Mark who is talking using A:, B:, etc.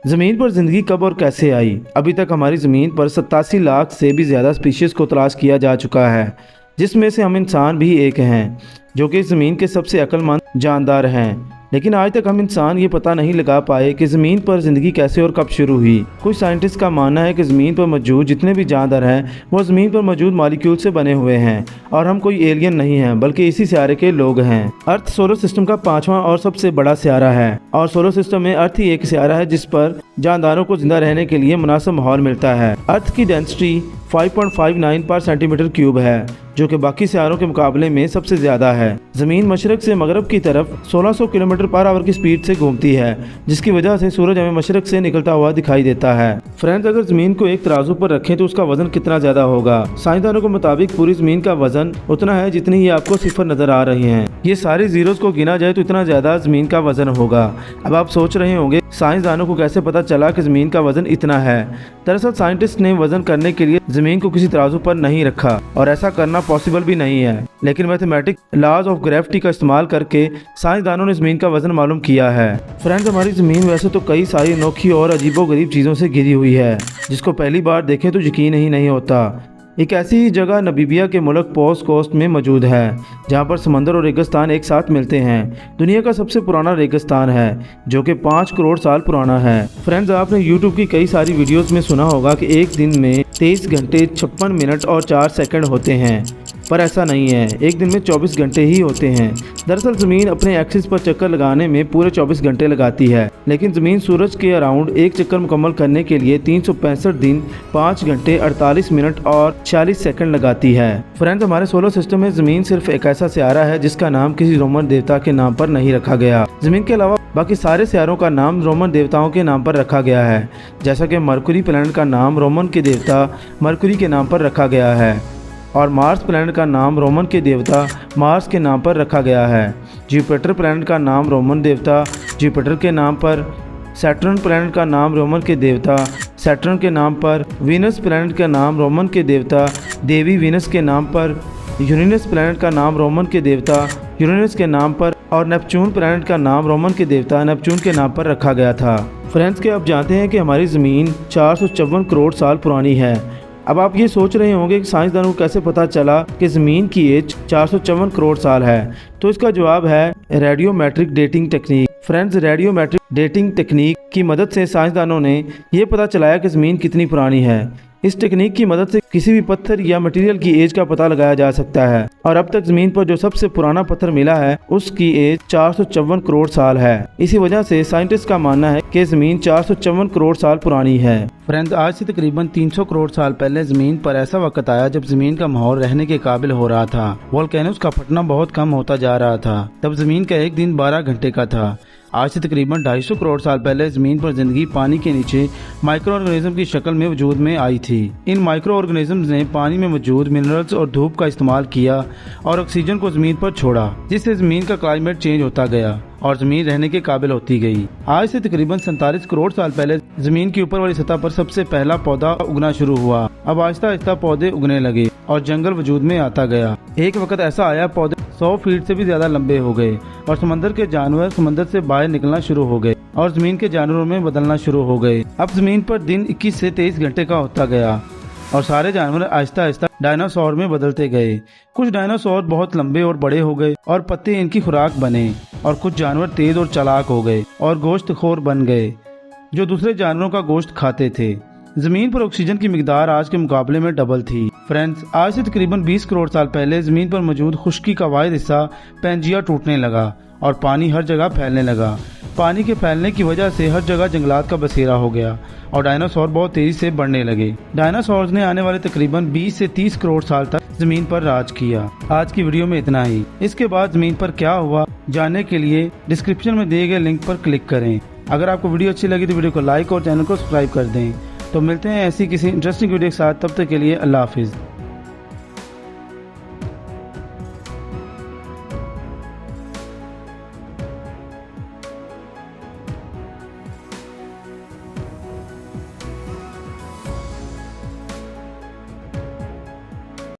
A: ज़मीन पर ज़िंदगी कब और कैसे आई? अभी तक हमारी ज़मीन पर 87 लाख से भी ज़्यादा स्पीशीज़ को तलाश किया जा चुका है, जिसमें से हम इंसान भी एक हैं, जो कि ज़मीन के सबसे अक्लमंद जानदार हैं। लेकिन आज तक हम इंसान ये पता नहीं लगा पाए कि ज़मीन पर ज़िंदगी कैसे और कब शुरू हुई। कुछ साइंटिस्ट का मानना है कि ज़मीन पर मौजूद जितने भी जानदार हैं वो ज़मीन पर मौजूद मॉलिक्यूल से बने हुए हैं और हम कोई एलियन नहीं हैं बल्कि इसी सियारे के लोग हैं। अर्थ सोलर सिस्टम का 5वां और सबसे बड़ा सियारा है और सोलर सिस्टम में अर्थ ही एक सियारा है जिस पर जानदारों को जिंदा रहने के लिए मुनासिब माहौल मिलता है। अर्थ की डेंसिटी 5.59 पर सेंटीमीटर क्यूब है, जो कि बाकी सियारों के मुकाबले में सबसे ज़्यादा है। ज़मीन मशरक़ से मगरब की तरफ 1600 किलोमीटर पर आवर की स्पीड से घूमती है, जिसकी वजह से सूरज हमें मशरक़ से निकलता हुआ दिखाई देता है। फ्रेंड्स, अगर ज़मीन को एक तराजू पर रखें तो उसका वजन कितना ज़्यादा होगा? साइंसदानों के मुताबिक पूरी ज़मीन का वजन उतना है जितनी ही आपको सिफर नज़र आ रही हैं। ये सारे जीरोज़ को गिना जाए तो इतना ज़्यादा ज़मीन का वजन होगा। अब आप सोच रहे होंगे साइंसदानों को कैसे पता चला कि ज़मीन का वजन इतना है? दरअसल साइंटिस्ट ने वजन करने के लिए ज़मीन को किसी तराजू पर नहीं रखा और ऐसा करना पॉसिबल भी नहीं है, लेकिन मैथमेटिक लॉज ऑफ ग्रेविटी का इस्तेमाल करके साइंसदानों ने ज़मीन का वजन मालूम किया है। फ्रेंड्स, हमारी ज़मीन वैसे तो कई सारी अनोखी और अजीबोगरीब चीज़ों से घिरी हुई है, जिसको पहली बार देखें तो यकीन ही नहीं होता। एक ऐसी जगह नमीबिया के मुल्क पोस्ट कोस्ट में मौजूद है, जहां पर समंदर और रेगिस्तान एक साथ मिलते हैं। दुनिया का सबसे पुराना रेगिस्तान है, जो कि 5 करोड़ साल पुराना है। फ्रेंड्स, आपने YouTube की कई सारी वीडियोस में सुना होगा कि एक दिन में 23 घंटे 56 मिनट और 4 सेकंड होते हैं, पर ऐसा नहीं है। एक दिन में 24 घंटे ही होते हैं। दरअसल ज़मीन अपने एक्सिस पर चक्कर लगाने में पूरे 24 घंटे लगाती है, लेकिन ज़मीन सूरज के अराउंड एक चक्कर मुकम्मल करने के लिए 365 दिन 5 घंटे 48 मिनट और 40 सेकंड लगाती है। फ्रेंड्स, हमारे सोलर सिस्टम में ज़मीन सिर्फ एक ऐसा सियारा है जिसका नाम किसी रोमन देवता के नाम पर नहीं रखा गया। ज़मीन के अलावा बाकी सारे सियारों का नाम रोमन देवताओं के नाम पर रखा गया है, जैसा कि मरकुरी प्लैनेट का नाम रोमन के देवता मरकुरी के नाम पर रखा गया है और मार्स प्लैनेट का नाम रोमन के देवता मार्स के नाम पर रखा गया है। जुपिटर प्लैनेट का नाम रोमन देवता जुपिटर के नाम पर, सैटर्न प्लैनेट का नाम रोमन के देवता सैटर्न के नाम पर, वीनस प्लैनेट का नाम रोमन के देवता देवी वीनस के नाम पर, यूरेनस प्लैनेट का नाम रोमन के देवता यूरेनस के नाम पर और नेपच्यून प्लैनेट का नाम रोमन के देवता नेपच्यून के नाम पर रखा गया था। फ्रेंड्स, के आप जानते हैं कि हमारी ज़मीन 454 करोड़ साल पुरानी है। अब आप ये सोच रहे होंगे कि साइंसदानों को कैसे पता चला कि ज़मीन की एज 454 करोड़ साल है, तो इसका जवाब है radiometric dating technique. Friends, radiometric dating technique की मदद से साइंसदानों ने ये पता चलाया कि ज़मीन कितनी पुरानी है। इस टेक्निक की मदद से किसी भी पत्थर या मटेरियल की एज का पता लगाया जा सकता है और अब तक ज़मीन पर जो सबसे पुराना पत्थर मिला है उसकी एज 454 करोड़ साल है। इसी वजह से साइंटिस्ट का मानना है कि ज़मीन 454 करोड़ साल पुरानी है। फ्रेंड्स, आज से तकरीबन 300 करोड़ साल पहले ज़मीन पर ऐसा वक्त आया जब ज़मीन का माहौल रहने के काबिल हो रहा था। वोल्केनोस का फटना बहुत कम होता जा रहा था। तब ज़मीन का एक दिन 12 घंटे का था। आज से तकरीबन 250 करोड़ साल पहले ज़मीन पर जिंदगी पानी के नीचे माइक्रो ऑर्गेनिज्म की शक्ल में वजूद में आई थी। इन माइक्रो ऑर्गेनिजम्स ने पानी में मौजूद मिनरल्स और धूप का इस्तेमाल किया और ऑक्सीजन को ज़मीन पर छोड़ा, जिससे ज़मीन का क्लाइमेट चेंज होता गया और ज़मीन रहने के काबिल होती गई। आज से तकरीबन 47 करोड़ साल पहले ज़मीन की ऊपर वाली सतह पर सबसे पहला पौधा उगना शुरू हुआ। अब आहिस्ता आहिस्ता पौधे उगने लगे और जंगल वजूद में आता गया। एक वक्त ऐसा आया पौधे 100 फीट से भी ज्यादा लंबे हो गए और समंदर के जानवर समंदर से बाहर निकलना शुरू हो गए और ज़मीन के जानवरों में बदलना शुरू हो गए। अब ज़मीन पर दिन 21 से 23 घंटे का होता गया और सारे जानवर आहिस्ता आहिस्ता डायनासोर में बदलते गए। कुछ डायनासोर बहुत लंबे और बड़े हो गए और पत्ते इनकी खुराक बने और कुछ जानवर तेज और चालाक हो गए और गोश्तखोर बन गए जो दूसरे जानवरों का गोश्त खाते थे। ज़मीन पर ऑक्सीजन की मिकदार आज के मुकाबले में डबल थी। फ्रेंड्स, आज से तकरीबन 20 करोड़ साल पहले ज़मीन पर मौजूद खुश्की का वाहिद हिस्सा पैंजिया टूटने लगा और पानी हर जगह फैलने लगा। पानी के फैलने की वजह से हर जगह जंगलात का बसेरा हो गया और डायनासोर बहुत तेजी से बढ़ने लगे। डायनासोर ने आने वाले तकरीबन 20 से 30 करोड़ साल तक ज़मीन पर राज किया। आज की वीडियो में इतना ही। इसके बाद ज़मीन पर क्या हुआ जानने के लिए डिस्क्रिप्शन में दिए गए लिंक पर क्लिक करें। अगर आपको वीडियो अच्छी लगी तो वीडियो को लाइक और चैनल को सब्सक्राइब कर दें। तो मिलते हैं ऐसी किसी इंटरेस्टिंग वीडियो के साथ। तब तक के लिए अल्लाह हाफिज़।